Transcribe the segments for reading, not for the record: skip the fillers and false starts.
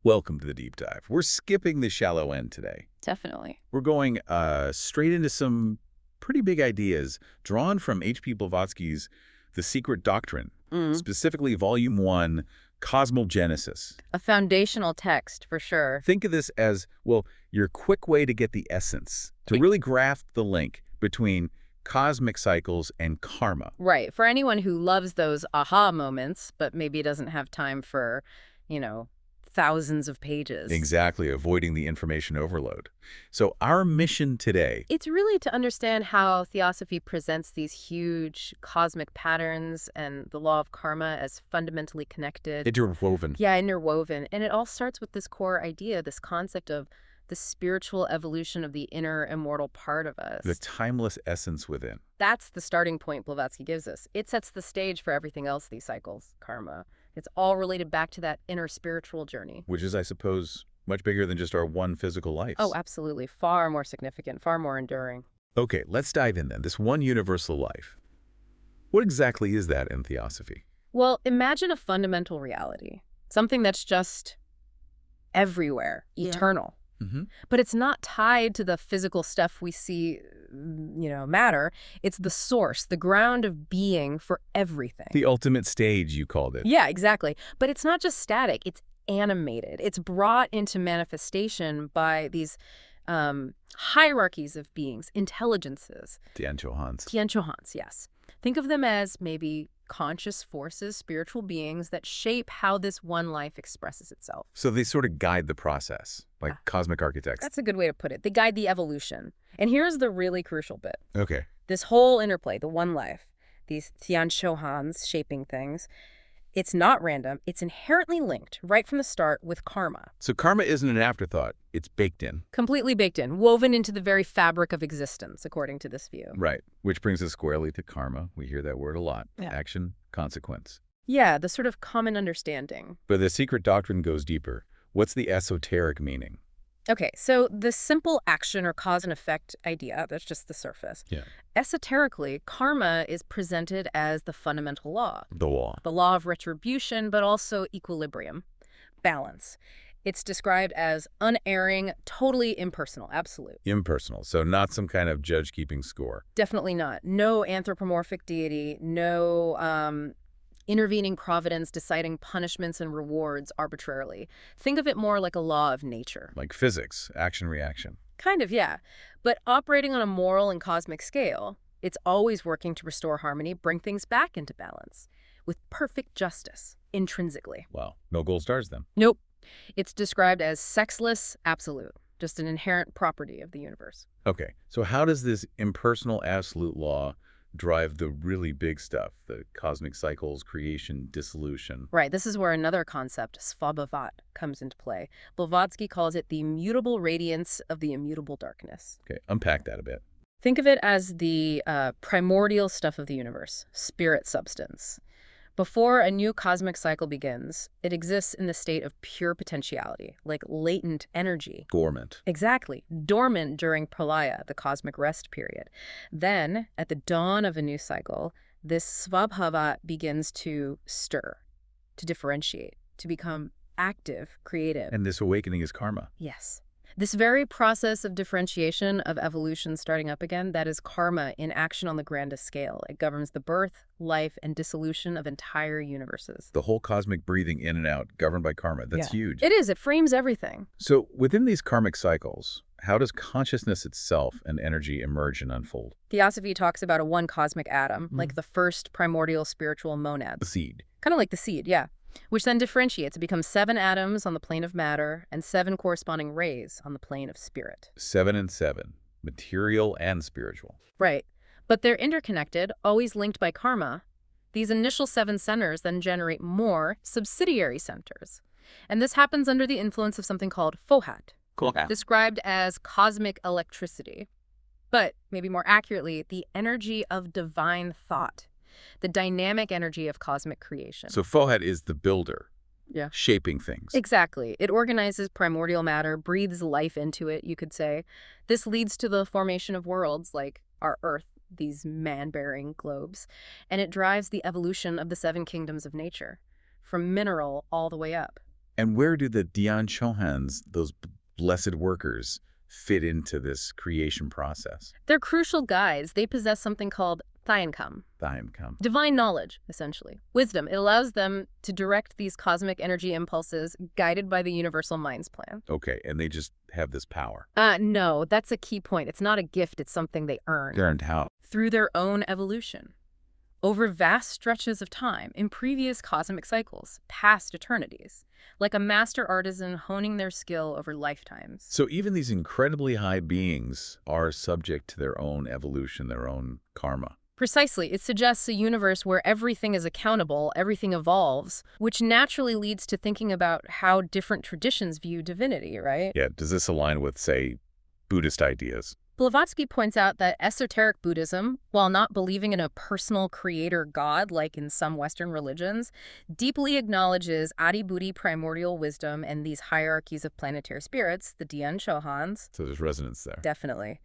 Welcome to the deep dive. We're skipping the shallow end today. Definitely. We're going straight into some pretty big ideas drawn from H.P. Blavatsky's The Secret Doctrine, specifically Volume 1, Cosmogenesis. A foundational text, for sure. Think of this as, well, your quick way to get the essence, to really grasp the link between cosmic cycles and karma. Right. For anyone who loves those aha moments, but maybe doesn't have time for, thousands of pages. Exactly, avoiding the information overload. So our mission today... It's really to understand how Theosophy presents these huge cosmic patterns and the law of karma as fundamentally connected. Interwoven. Yeah, interwoven. And it all starts with this core idea, this concept of the spiritual evolution of the inner immortal part of us. The timeless essence within. That's the starting point Blavatsky gives us. It sets the stage for everything else, these cycles, karma. It's all related back to that inner spiritual journey. Which is, I suppose, much bigger than just our one physical life. Oh, absolutely. Far more significant, far more enduring. Okay, let's dive in then. This one universal life. What exactly is that in Theosophy? Well, imagine a fundamental reality. Something that's just everywhere, eternal. But it's not tied to the physical stuff we see, matter. It's the source, the ground of being for everything. The ultimate stage, you called it. Yeah, exactly. But it's not just static. It's animated. It's brought into manifestation by these hierarchies of beings, intelligences. Tianchohans, yes. Think of them as maybe conscious forces, spiritual beings that shape how this one life expresses itself. So they sort of guide the process, like cosmic architects. That's a good way to put it. They guide the evolution. And here's the really crucial bit. Okay. This whole interplay, the one life, these Tianchohans shaping things, it's not random. It's inherently linked right from the start with karma. So karma isn't an afterthought. It's baked in. Completely baked in, woven into the very fabric of existence, according to this view. Right. Which brings us squarely to karma. We hear that word a lot. Yeah. Action, consequence. Yeah, the sort of common understanding. But the secret doctrine goes deeper. What's the esoteric meaning? Okay, so the simple action or cause and effect idea, that's just the surface. Yeah. Esoterically, karma is presented as the fundamental law. The law. The law of retribution, but also equilibrium, balance. It's described as unerring, totally impersonal, absolute. Impersonal, so not some kind of judge keeping score. Definitely not. No anthropomorphic deity, no intervening providence deciding punishments and rewards arbitrarily. Think of it more like a law of nature. Like physics, action-reaction. Kind of, yeah. But operating on a moral and cosmic scale, it's always working to restore harmony, bring things back into balance, with perfect justice, intrinsically. Wow. No gold stars then? Nope. It's described as sexless absolute, just an inherent property of the universe. Okay. So how does this impersonal absolute law drive the really big stuff, the cosmic cycles, creation, dissolution? Right. This is where another concept, Svâbhâvat, comes into play. Blavatsky calls it the immutable radiance of the immutable darkness. Okay. Unpack that a bit. Think of it as the primordial stuff of the universe, spirit substance. Before a new cosmic cycle begins, it exists in the state of pure potentiality, like latent energy. Dormant. Exactly. Dormant during Pralaya, the cosmic rest period. Then, at the dawn of a new cycle, this Svâbhâvat begins to stir, to differentiate, to become active, creative. And this awakening is karma. Yes. This very process of differentiation, of evolution starting up again, that is karma in action on the grandest scale. It governs the birth, life, and dissolution of entire universes. The whole cosmic breathing in and out, governed by karma. That's huge. It is. It frames everything. So within these karmic cycles, how does consciousness itself and energy emerge and unfold? Theosophy talks about a one cosmic atom, like the first primordial spiritual monad. The seed. Kind of like the seed, yeah. Which then differentiates. It becomes 7 atoms on the plane of matter and 7 corresponding rays on the plane of spirit. 7 and 7, material and spiritual. Right. But they're interconnected, always linked by karma. These initial 7 centers then generate more subsidiary centers. And this happens under the influence of something called Svâbhâvat, described as cosmic electricity. But, maybe more accurately, the energy of divine thought. The dynamic energy of cosmic creation. So Svâbhâvat is the builder, shaping things. Exactly. It organizes primordial matter, breathes life into it, you could say. This leads to the formation of worlds like our Earth, these man-bearing globes, and it drives the evolution of the 7 kingdoms of nature, from mineral all the way up. And where do the Dian Chohans, those blessed workers, fit into this creation process? They're crucial guides. They possess something called Thayamkam. Thayamkam. Divine knowledge, essentially. Wisdom. It allows them to direct these cosmic energy impulses guided by the universal mind's plan. Okay, and they just have this power. No, that's a key point. It's not a gift. It's something they earn. Earned how? Through their own evolution. Over vast stretches of time, in previous cosmic cycles, past eternities, like a master artisan honing their skill over lifetimes. So even these incredibly high beings are subject to their own evolution, their own karma. Precisely. It suggests a universe where everything is accountable, everything evolves, which naturally leads to thinking about how different traditions view divinity, right? Yeah, does this align with, say, Buddhist ideas? Blavatsky points out that esoteric Buddhism, while not believing in a personal creator god like in some Western religions, deeply acknowledges Adi-Buddhi primordial wisdom and these hierarchies of planetary spirits, the Dian Chohans. So there's resonance there. Definitely.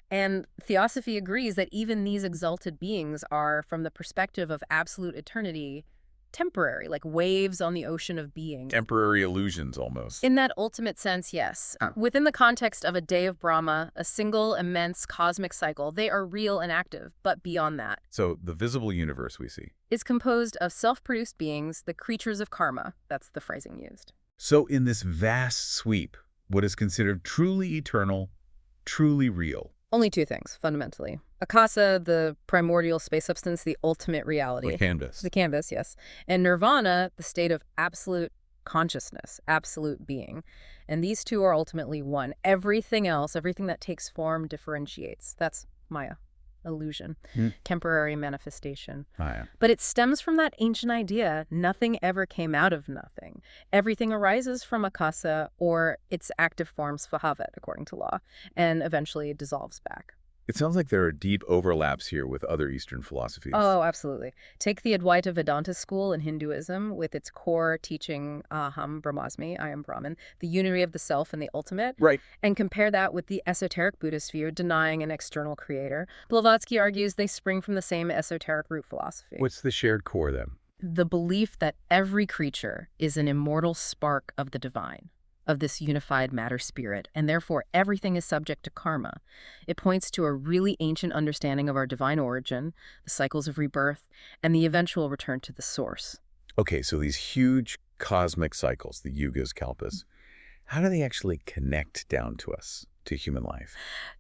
And Theosophy agrees that even these exalted beings are, from the perspective of absolute eternity, temporary, like waves on the ocean of being. Temporary illusions, almost. In that ultimate sense, yes. Within the context of a day of Brahma, a single immense cosmic cycle, they are real and active, but beyond that. So the visible universe we see is composed of self-produced beings, the creatures of karma. That's the phrasing used. So in this vast sweep, what is considered truly eternal, truly real? Only two things, fundamentally. Akasa, the primordial space substance, the ultimate reality. The canvas. The canvas, yes. And nirvana, the state of absolute consciousness, absolute being. And these two are ultimately one. Everything else, everything that takes form differentiates. That's Maya. Illusion, temporary manifestation. Maya. But it stems from that ancient idea, nothing ever came out of nothing. Everything arises from Akasa or its active form Svâbhâvat, according to law, and eventually dissolves back. It sounds like there are deep overlaps here with other Eastern philosophies. Oh, absolutely. Take the Advaita Vedanta school in Hinduism with its core teaching, Aham Brahmasmi, I am Brahman, the unity of the self and the ultimate. Right. And compare that with the esoteric Buddhist view denying an external creator. Blavatsky argues they spring from the same esoteric root philosophy. What's the shared core then? The belief that every creature is an immortal spark of the divine, of this unified matter spirit, and therefore everything is subject to karma. It points to a really ancient understanding of our divine origin, the cycles of rebirth, and the eventual return to the source. Okay, so these huge cosmic cycles, the yugas, kalpas, how do they actually connect down to us, to human life?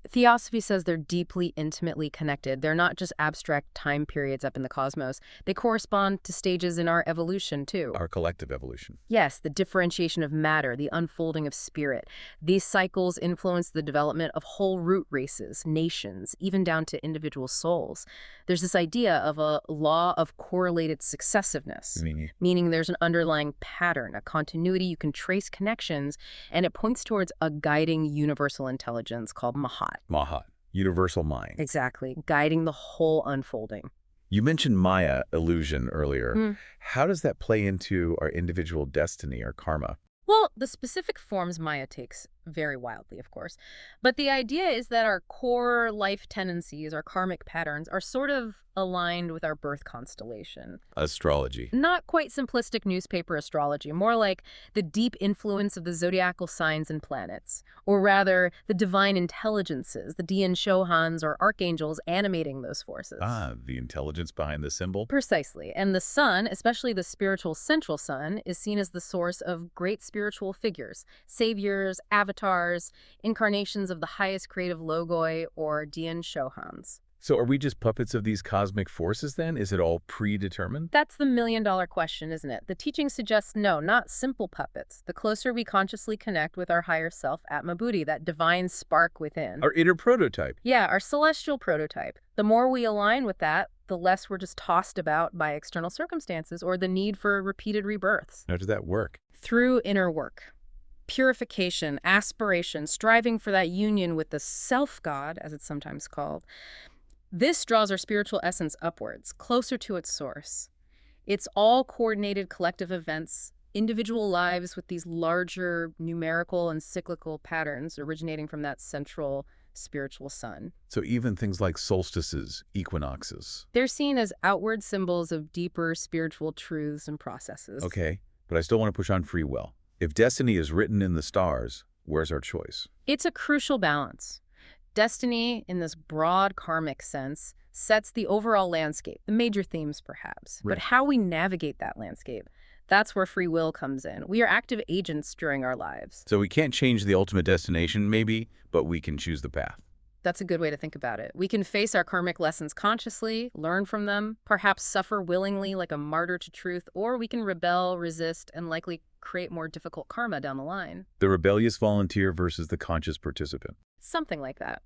Theosophy says they're deeply, intimately connected. They're not just abstract time periods up in the cosmos. They correspond to stages in our evolution, too. Our collective evolution. Yes, the differentiation of matter, the unfolding of spirit. These cycles influence the development of whole root races, nations, even down to individual souls. There's this idea of a law of correlated successiveness, meaning there's an underlying pattern, a continuity. You can trace connections, and it points towards a guiding universal intelligence called Mahat. Mahat, universal mind. Exactly, guiding the whole unfolding. You mentioned Maya, illusion, earlier. How does that play into our individual destiny, our karma? Well, the specific forms Maya takes very wildly, of course. But the idea is that our core life tendencies, our karmic patterns, are sort of aligned with our birth constellation. Astrology. Not quite simplistic newspaper astrology, more like the deep influence of the zodiacal signs and planets, or rather the divine intelligences, the Dian Chohans or archangels animating those forces. Ah, the intelligence behind the symbol? Precisely. And the sun, especially the spiritual central sun, is seen as the source of great spiritual figures, saviors, avatars, incarnations of the highest creative logoi or Dian Chohans. So are we just puppets of these cosmic forces then? Is it all predetermined? That's the million-dollar question, isn't it? The teaching suggests no, not simple puppets. The closer we consciously connect with our higher self, Atma Buddhi, that divine spark within. Our inner prototype. Yeah, our celestial prototype. The more we align with that, the less we're just tossed about by external circumstances or the need for repeated rebirths. How does that work? Through inner work. Purification, aspiration, striving for that union with the self-God, as it's sometimes called. This draws our spiritual essence upwards, closer to its source. It's all coordinated collective events, individual lives with these larger numerical and cyclical patterns originating from that central spiritual sun. So even things like solstices, equinoxes. They're seen as outward symbols of deeper spiritual truths and processes. Okay, but I still want to push on free will. If destiny is written in the stars, where's our choice? It's a crucial balance. Destiny, in this broad karmic sense, sets the overall landscape, the major themes perhaps. Right. But how we navigate that landscape, that's where free will comes in. We are active agents during our lives. So we can't change the ultimate destination, maybe, but we can choose the path. That's a good way to think about it. We can face our karmic lessons consciously, learn from them, perhaps suffer willingly like a martyr to truth, or we can rebel, resist, and likely create more difficult karma down the line. The rebellious volunteer versus the conscious participant. Something like that.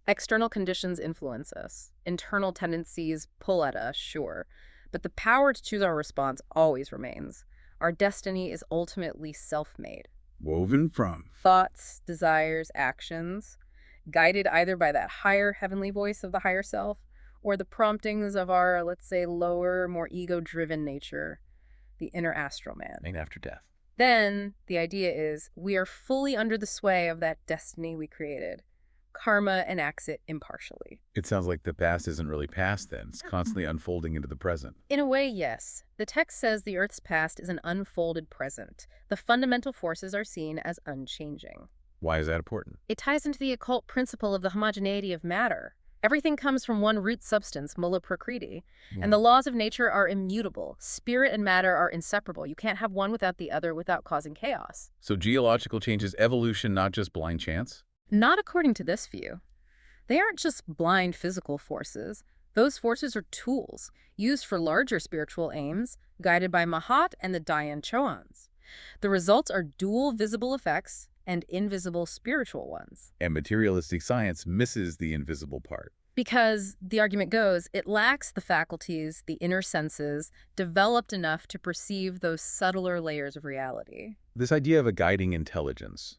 External conditions influence us. Internal tendencies pull at us, sure. But the power to choose our response always remains. Our destiny is ultimately self-made. Woven from Thoughts, desires, actions, guided either by that higher heavenly voice of the higher self or the promptings of our, let's say, lower, more ego-driven nature, the inner astral man. and after death. Then, the idea is, we are fully under the sway of that destiny we created. Karma enacts it impartially. It sounds like the past isn't really past then. It's constantly unfolding into the present. In a way, yes. The text says the Earth's past is an unfolded present. The fundamental forces are seen as unchanging. Why is that important? It ties into the occult principle of the homogeneity of matter. Everything comes from one root substance, mula prakriti, and the laws of nature are immutable. Spirit and matter are inseparable. You can't have one without the other without causing chaos. So geological change is evolution, not just blind chance? Not according to this view. They aren't just blind physical forces. Those forces are tools, used for larger spiritual aims, guided by Mahat and the Dayan Choans. The results are dual visible effects and invisible spiritual ones. And materialistic science misses the invisible part. Because, the argument goes, it lacks the faculties, the inner senses, developed enough to perceive those subtler layers of reality. This idea of a guiding intelligence,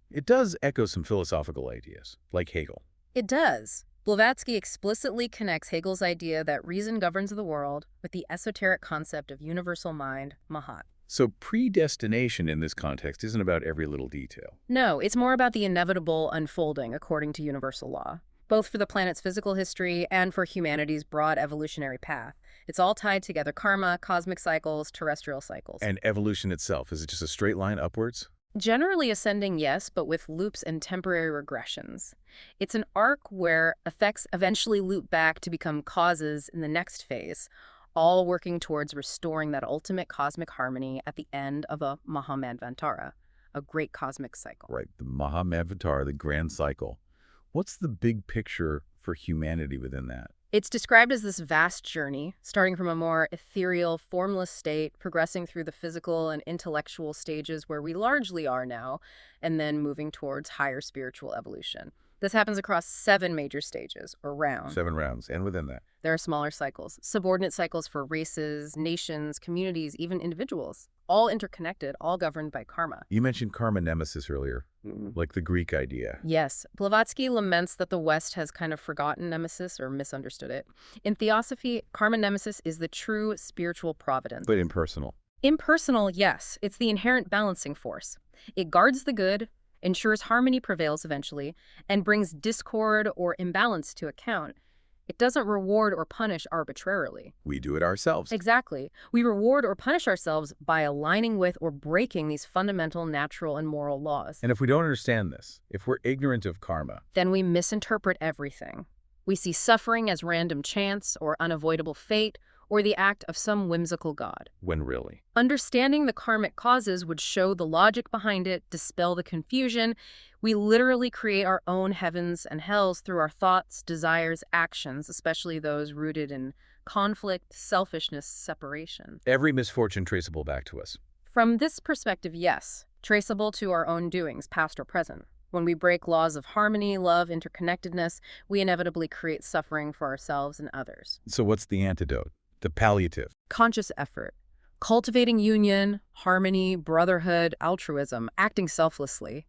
it does echo some philosophical ideas, like Hegel. It does. Blavatsky explicitly connects Hegel's idea that reason governs the world with the esoteric concept of universal mind, Mahat. So predestination in this context isn't about every little detail. No, it's more about the inevitable unfolding according to universal law, both for the planet's physical history and for humanity's broad evolutionary path. It's all tied together: karma, cosmic cycles, terrestrial cycles. And evolution itself, is it just a straight line upwards? Generally ascending, yes, but with loops and temporary regressions. It's an arc where effects eventually loop back to become causes in the next phase, all working towards restoring that ultimate cosmic harmony at the end of a Manvantara, a great cosmic cycle. Right, the Manvantara, the grand cycle. What's the big picture for humanity within that? It's described as this vast journey, starting from a more ethereal, formless state, progressing through the physical and intellectual stages where we largely are now, and then moving towards higher spiritual evolution. This happens across 7 major stages, or rounds. 7 rounds, and within that. There are smaller cycles, subordinate cycles for races, nations, communities, even individuals, all interconnected, all governed by karma. You mentioned karma nemesis earlier, like the Greek idea. Yes, Blavatsky laments that the West has kind of forgotten nemesis or misunderstood it. In Theosophy, karma nemesis is the true spiritual providence. But impersonal. Impersonal, yes. It's the inherent balancing force. It guards the good, ensures harmony prevails eventually, and brings discord or imbalance to account. It doesn't reward or punish arbitrarily. We do it ourselves. Exactly. We reward or punish ourselves by aligning with or breaking these fundamental natural and moral laws. And if we don't understand this, if we're ignorant of karma, then we misinterpret everything. We see suffering as random chance or unavoidable fate, or the act of some whimsical god. when really? Understanding the karmic causes would show the logic behind it, dispel the confusion. We literally create our own heavens and hells through our thoughts, desires, actions, especially those rooted in conflict, selfishness, separation. Every misfortune traceable back to us. From this perspective, yes, traceable to our own doings, past or present. When we break laws of harmony, love, interconnectedness, we inevitably create suffering for ourselves and others. So what's the antidote? The palliative. Conscious effort. Cultivating union, harmony, brotherhood, altruism, acting selflessly.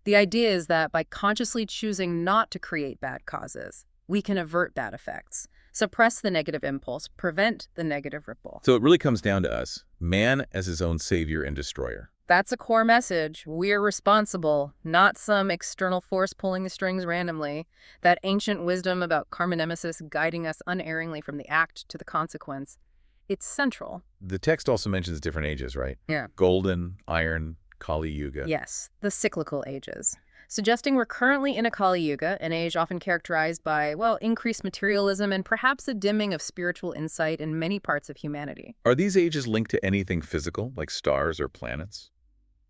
The idea is that by consciously choosing not to create bad causes, we can avert bad effects, suppress the negative impulse, prevent the negative ripple. So it really comes down to us, man as his own savior and destroyer. That's a core message. We're responsible, not some external force pulling the strings randomly. That ancient wisdom about karma nemesis guiding us unerringly from the act to the consequence. It's central. The text also mentions different ages, right? Yeah. Golden, Iron, Kali Yuga. Yes, the cyclical ages, suggesting we're currently in a Kali Yuga, an age often characterized by, well, increased materialism and perhaps a dimming of spiritual insight in many parts of humanity. Are these ages linked to anything physical, like stars or planets?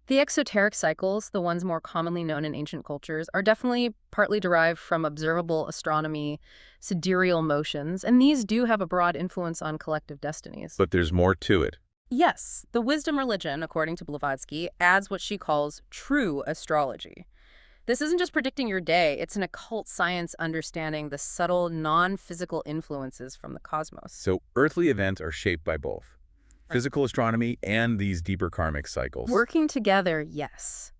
The exoteric cycles, the ones more commonly known in ancient cultures, are definitely partly derived from observable astronomy, sidereal motions, and these do have a broad influence on collective destinies. But there's more to it. Yes, the wisdom religion, according to Blavatsky, adds what she calls true astrology. This isn't just predicting your day, it's an occult science understanding the subtle, non-physical influences from the cosmos. So earthly events are shaped by both physical astronomy and these deeper karmic cycles. Working together, yes.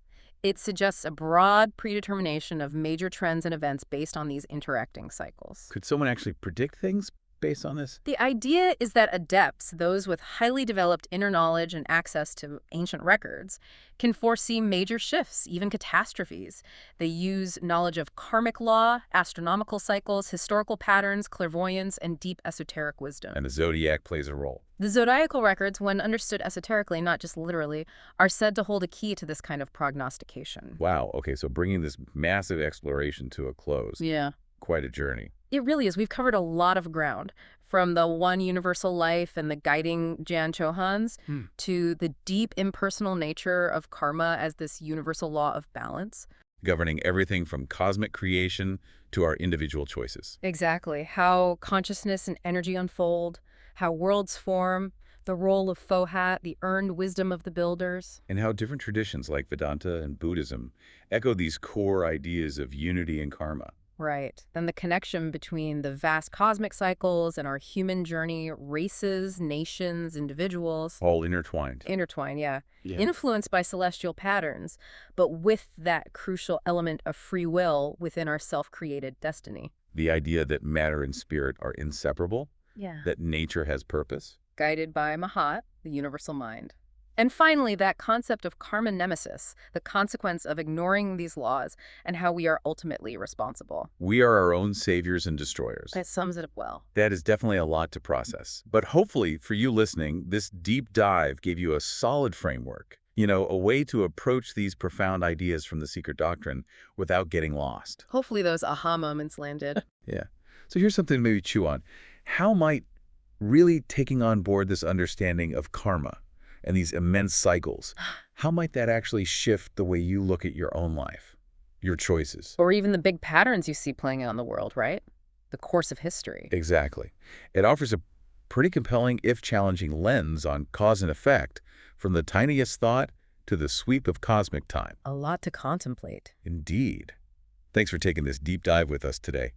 It suggests a broad predetermination of major trends and events based on these interacting cycles. Could someone actually predict things based on this? The idea is that adepts, those with highly developed inner knowledge and access to ancient records, can foresee major shifts, even catastrophes. They use knowledge of karmic law, astronomical cycles, historical patterns, clairvoyance, and deep esoteric wisdom. And the zodiac plays a role. The zodiacal records, when understood esoterically, not just literally, are said to hold a key to this kind of prognostication. Wow, okay, so bringing this massive exploration to a close. Yeah. Quite a journey. It really is. We've covered a lot of ground, from the one universal life and the guiding Jan Chohans to the deep impersonal nature of karma as this universal law of balance. Governing everything from cosmic creation to our individual choices. Exactly. How consciousness and energy unfold, how worlds form, the role of Svâbhâvat, the earned wisdom of the builders. And how different traditions like Vedanta and Buddhism echo these core ideas of unity and karma. Right. Then the connection between the vast cosmic cycles and our human journey, races, nations, individuals. All intertwined. Intertwined, yeah. Influenced by celestial patterns, but with that crucial element of free will within our self-created destiny. The idea that matter and spirit are inseparable. Yeah. That nature has purpose. Guided by Mahat, the universal mind. And finally, that concept of karma nemesis, the consequence of ignoring these laws and how we are ultimately responsible. We are our own saviors and destroyers. That sums it up well. That is definitely a lot to process. But hopefully, for you listening, this deep dive gave you a solid framework. A way to approach these profound ideas from the Secret Doctrine without getting lost. Hopefully those aha moments landed. Yeah. So here's something to maybe chew on. How might really taking on board this understanding of karma and these immense cycles, how might that actually shift the way you look at your own life, your choices? Or even the big patterns you see playing out in the world, right? The course of history. Exactly. It offers a pretty compelling, if challenging, lens on cause and effect, from the tiniest thought to the sweep of cosmic time. A lot to contemplate. Indeed. Thanks for taking this deep dive with us today.